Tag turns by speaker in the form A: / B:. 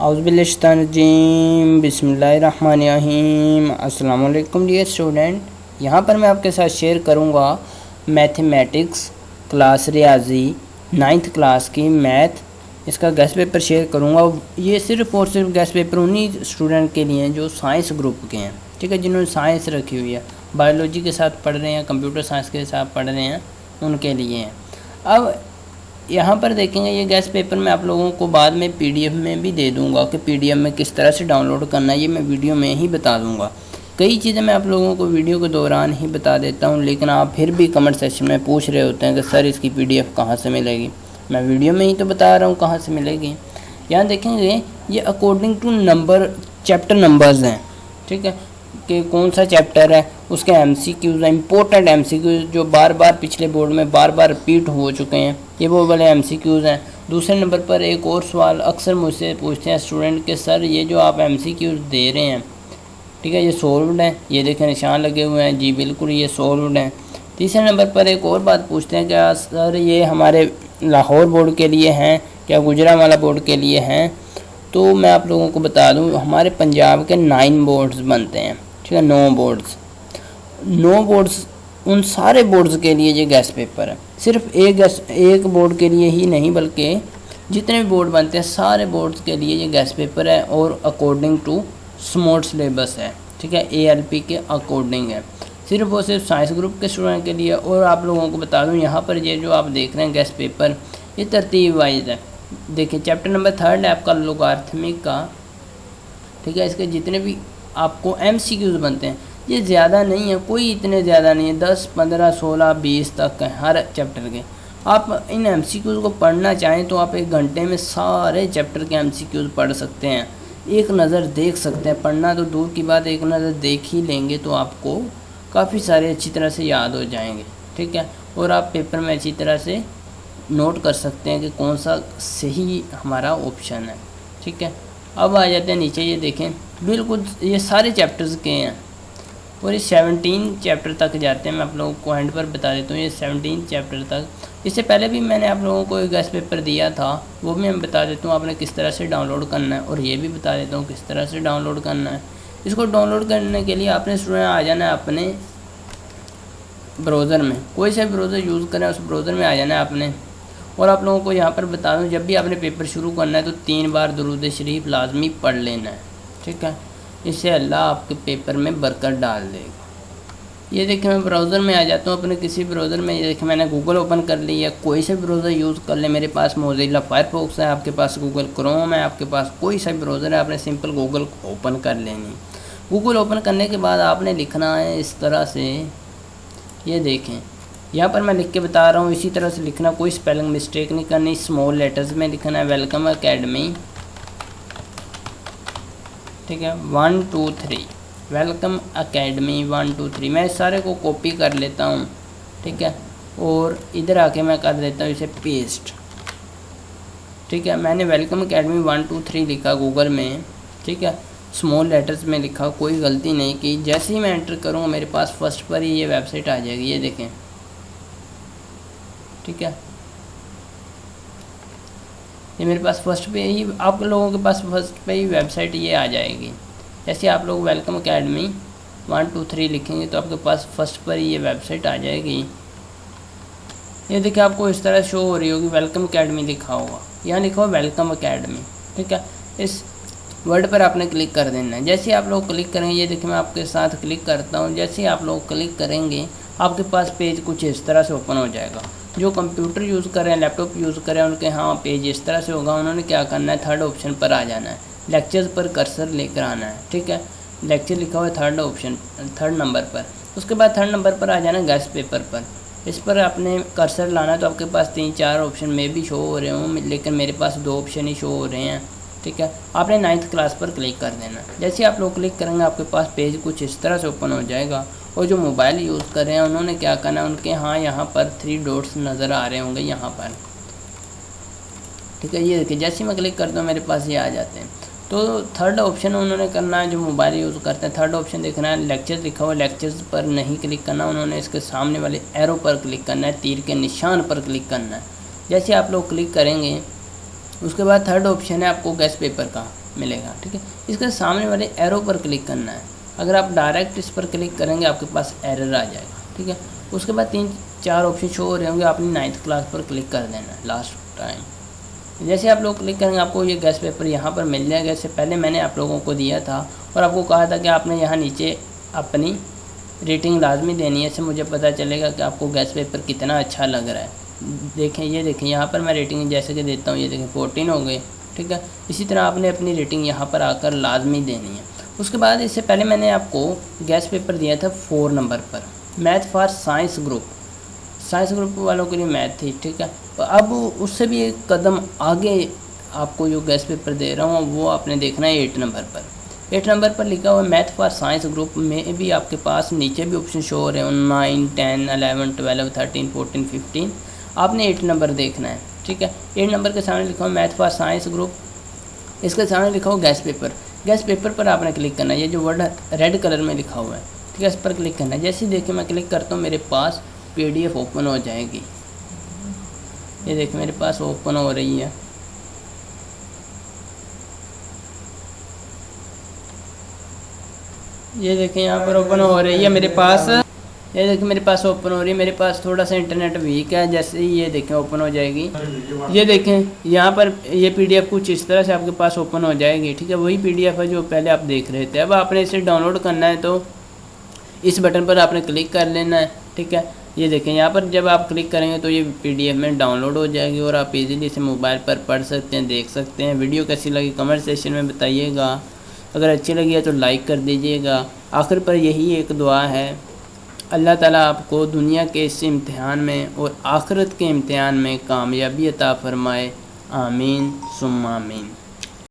A: औज़ुबिल्लाहिमिनश्शैतानिर्रजीम बिस्मिल्लाहिर्रहमानिर्रहीम। अस्सलाम वालेकुम डियर स्टूडेंट, यहाँ पर मैं आपके साथ शेयर करूँगा मैथमेटिक्स क्लास रियाजी 9th क्लास की मैथ, इसका गेस्ट पेपर शेयर करूँगा। ये सिर्फ़ और सिर्फ गेस्ट पेपर उन्हीं स्टूडेंट के लिए हैं जो साइंस ग्रुप के हैं, ठीक है, जिन्होंने साइंस रखी हुई है, बायोलॉजी के साथ पढ़ रहे हैं, कंप्यूटर साइंस के साथ पढ़ रहे हैं, उनके लिए हैं। अब यहाँ पर देखेंगे ये गेस्ट पेपर मैं आप लोगों को बाद में पीडीएफ में भी दे दूँगा कि पीडीएफ में किस तरह से डाउनलोड करना है, ये मैं वीडियो में ही बता दूँगा। कई चीज़ें मैं आप लोगों को वीडियो के दौरान ही बता देता हूँ, लेकिन आप फिर भी कमेंट सेक्शन में पूछ रहे होते हैं कि सर इसकी पीडीएफ कहाँ से मिलेगी। मैं वीडियो में ही तो बता रहा हूँ कहाँ से मिलेगी। यहाँ देखेंगे ये according to number chapter numbers हैं, ठीक है, कि कौन सा चैप्टर है, उसके एमसीक्यूज़ हैं, इंपॉर्टेंट एमसीक्यूज़ जो बार बार पिछले बोर्ड में बार बार रिपीट हो चुके हैं, ये वो वाले एमसीक्यूज़ हैं। दूसरे नंबर पर एक और सवाल अक्सर मुझसे पूछते हैं स्टूडेंट के सर ये जो आप एमसीक्यूज़ दे रहे हैं, ठीक है, ये सॉल्व्ड हैं, ये देखें निशान लगे हुए हैं, जी बिल्कुल ये सॉल्व्ड हैं। तीसरे नंबर पर एक और बात पूछते हैं क्या सर ये हमारे लाहौर बोर्ड के लिए हैं क्या गुजरांवाला बोर्ड के लिए हैं। तो मैं आप लोगों को बता दूं हमारे पंजाब के 9 बोर्ड्स बनते हैं, ठीक है, 9 बोर्ड्स उन सारे बोर्ड्स के लिए ये गेस्ट पेपर है। सिर्फ एक बोर्ड के लिए ही नहीं बल्कि जितने भी बोर्ड बनते हैं सारे बोर्ड्स के लिए ये गेस्ट पेपर है और अकॉर्डिंग टू स्मॉल सिलेबस है, ठीक है, ALP के अकॉर्डिंग है, सिर्फ और सिर्फ साइंस ग्रुप के स्टूडेंट के लिए। और आप लोगों को बता दूं यहाँ पर ये जो आप देख रहे हैं गेस्ट पेपर ये तरतीब वाइज है। देखिए चैप्टर नंबर 3 है आपका लोगारिथमिक का, ठीक है, इसके जितने भी आपको MCQs बनते हैं ये ज़्यादा नहीं है, कोई इतने ज़्यादा नहीं है, 10, 15, 16, 20 तक हैं हर चैप्टर के। आप इन MCQs को पढ़ना चाहें तो आप 1 घंटे में सारे चैप्टर के MCQs पढ़ सकते हैं, एक नज़र देख सकते हैं। पढ़ना तो दूर की बात, एक नज़र देख ही लेंगे तो आपको काफ़ी सारे अच्छी तरह से याद हो जाएंगे, ठीक है, और आप पेपर में अच्छी तरह से नोट कर सकते हैं कि कौन सा सही हमारा ऑप्शन है, ठीक है। अब आ जाते हैं नीचे, ये देखें बिल्कुल ये सारे चैप्टर्स के हैं और ये 17 चैप्टर तक जाते हैं। मैं आप लोगों को एंड पर बता देता हूँ ये 17 चैप्टर तक। इससे पहले भी मैंने आप लोगों को एक गेस्ट पेपर दिया था, वो भी मैं बता देता हूँ आपने किस तरह से डाउनलोड करना है, और ये भी बता देता हूँ किस तरह से डाउनलोड करना है। इसको डाउनलोड करने के लिए आपने स्टूडेंट आ जाना है अपने ब्राउज़र में, कोई सा ब्राउज़र यूज़ करें उस ब्राउज़र में आ जाना है आपने। और आप लोगों को यहाँ पर बता दूँ जब भी आपने पेपर शुरू करना है तो 3 बार दुरूद शरीफ लाजमी पढ़ लेना है, ठीक है, इससे अल्लाह आपके पेपर में बरकत डाल देगा। ये देखिए मैं ब्राउज़र में आ जाता हूँ अपने किसी ब्राउज़र में, ये देखिए मैंने गूगल ओपन कर लिया, कोई सा ब्राउज़र यूज़ कर ले, मेरे पास मोज़िला फायरफॉक्स है, आपके पास गूगल क्रोम है, आपके पास कोई सा ब्राउज़र है, आपने सिंपल गूगल ओपन कर लेनी। गूगल ओपन करने के बाद आपने लिखना है इस तरह से, ये देखें यहाँ पर मैं लिख के बता रहा हूँ, इसी तरह से लिखना, कोई स्पेलिंग मिस्टेक नहीं करनी, स्मॉल लेटर्स में लिखना है वेलकम अकेडमी, ठीक है, 1 2 3 वेलकम अकेडमी 1 2 3। मैं इस सारे को कॉपी कर लेता हूँ, ठीक है, और इधर आके मैं कर देता हूँ इसे पेस्ट, ठीक है। मैंने वेलकम अकेडमी 1 2 3 लिखा गूगल में, ठीक है, स्मॉल लेटर्स में लिखा, कोई गलती नहीं की। जैसे ही मैं एंटर करूँगा मेरे पास फर्स्ट पर ही ये वेबसाइट आ जाएगी, ये देखें, ठीक है, ये मेरे पास फर्स्ट पे ही, आप लोगों के पास फर्स्ट पे ही वेबसाइट ये आ जाएगी। जैसे आप लोग वेलकम अकेडमी 1 2 3 लिखेंगे तो आपके पास फर्स्ट पर ही ये वेबसाइट आ जाएगी। ये देखिए आपको इस तरह शो हो रही होगी, वेलकम अकेडमी लिखा होगा, यहाँ लिखा हुआ वेलकम अकेडमी, ठीक है। इस वर्ड पर आपने क्लिक कर देना है। जैसे आप लोग क्लिक करेंगे, ये देखिए मैं आपके साथ क्लिक करता हूँ, जैसे ही आप लोग क्लिक करेंगे आपके पास पेज कुछ इस तरह से ओपन हो जाएगा। जो कंप्यूटर यूज़ कर रहे हैं, लैपटॉप यूज़ कर रहे हैं, उनके हाँ पेज इस तरह से होगा। उन्होंने क्या करना है, 3rd ऑप्शन पर आ जाना है, लेक्चर्स पर कर्सर लेकर आना है, ठीक है, लेक्चर लिखा हुआ है 3rd नंबर पर। उसके बाद 3rd नंबर पर आ जाना है गेस्ट पेपर पर, इस पर आपने कर्सर लाना है। तो आपके पास 3-4 ऑप्शन में भी शो हो रहे हों, लेकिन मेरे पास 2 ऑप्शन ही शो हो रहे हैं, ठीक है। आपने 9th क्लास पर क्लिक कर देना। जैसे आप लोग क्लिक करेंगे आपके पास पेज कुछ इस तरह से ओपन हो जाएगा। और जो मोबाइल यूज़ कर रहे हैं उन्होंने क्या करना है, उनके हाँ यहाँ पर 3 डॉट्स नज़र आ रहे होंगे यहाँ पर, ठीक है, ये देखिए जैसे मैं क्लिक करता हूँ मेरे पास ये आ जाते हैं। तो 3rd ऑप्शन उन्होंने करना है जो मोबाइल यूज़ करते हैं, 3rd ऑप्शन देखना है, लेक्चर्स लिखा हुआ, लेक्चर्स पर नहीं क्लिक करना, उन्होंने इसके सामने वाले एरो पर क्लिक करना है, तीर के निशान पर क्लिक करना है। जैसे आप लोग क्लिक करेंगे उसके बाद 3rd ऑप्शन है आपको गेस्ट पेपर का, मिलेगा। ठीक है, इसके सामने वाले एरो पर क्लिक करना है। अगर आप डायरेक्ट इस पर क्लिक करेंगे आपके पास एरर आ जाएगा। ठीक है, उसके बाद 3-4 ऑप्शन शो हो रहे होंगे, आपने 9th क्लास पर क्लिक कर देना है लास्ट टाइम। जैसे आप लोग क्लिक करेंगे आपको ये गेस्ट पेपर यहाँ पर मिल जाएगा। इससे पहले मैंने आप लोगों को दिया था और आपको कहा था कि आपने यहाँ नीचे अपनी रेटिंग लाजमी देनी है। इससे मुझे पता चलेगा कि आपको गेस्ट पेपर कितना अच्छा लग रहा है। देखें, ये देखें यहाँ पर मैं रेटिंग जैसे कि देता हूँ, ये देखें 14 हो गए। ठीक है, इसी तरह आपने अपनी रेटिंग यहाँ पर आकर लाजमी देनी है। उसके बाद इससे पहले मैंने आपको गेस्ट पेपर दिया था 4 नंबर पर, math for science group. Science group वालों के लिए मैथ थी। ठीक है, तो अब उससे भी एक कदम आगे आपको जो गेस्ट पेपर दे रहा हूँ वो आपने देखना है 8 नंबर पर। 8 नंबर पर लिखा हुआ मैथ फॉर साइंस ग्रुप में भी आपके पास नीचे भी ऑप्शन शो हो रहे हैं 9, 10, 11, 12, 13, 14, 15। आपने 8 नंबर देखना है। ठीक है, 8 नंबर के सामने लिखा हुआ मैथ फॉर साइंस ग्रुप, इसके सामने लिखा हुआ गेस्ट पेपर। गेस्ट पेपर पर आपने क्लिक करना है, ये जो वर्ड रेड कलर में लिखा हुआ है। ठीक है, इस पर क्लिक करना है। जैसे ही देखिए मैं क्लिक करता हूँ मेरे पास PDF ओपन हो जाएगी। ये देखिए मेरे पास ओपन हो रही है। ये देखें यहाँ पर ओपन हो रही है मेरे पास। ये देखिए मेरे पास ओपन हो रही है। मेरे पास थोड़ा सा इंटरनेट वीक है, जैसे ही ये देखें ओपन हो जाएगी। ये देखें यहाँ पर ये PDF कुछ इस तरह से आपके पास ओपन हो जाएगी। ठीक है, वही PDF है जो पहले आप देख रहे थे। अब आपने इसे डाउनलोड करना है तो इस बटन पर आपने क्लिक कर लेना है। ठीक है, ये देखें यहाँ पर जब आप क्लिक करेंगे तो ये PDF में डाउनलोड हो जाएगी और आप इजीली इसे मोबाइल पर पढ़ सकते हैं, देख सकते हैं। वीडियो कैसी लगी कमेंट सेक्शन में बताइएगा। अगर अच्छी लगी है तो लाइक कर दीजिएगा। आखिर पर यही एक दुआ है, अल्लाह ताला आपको दुनिया के इस इम्तिहान में और आखिरत के इम्तिहान में कामयाबी अता फ़रमाए। आमीन सुम्मा आमीन।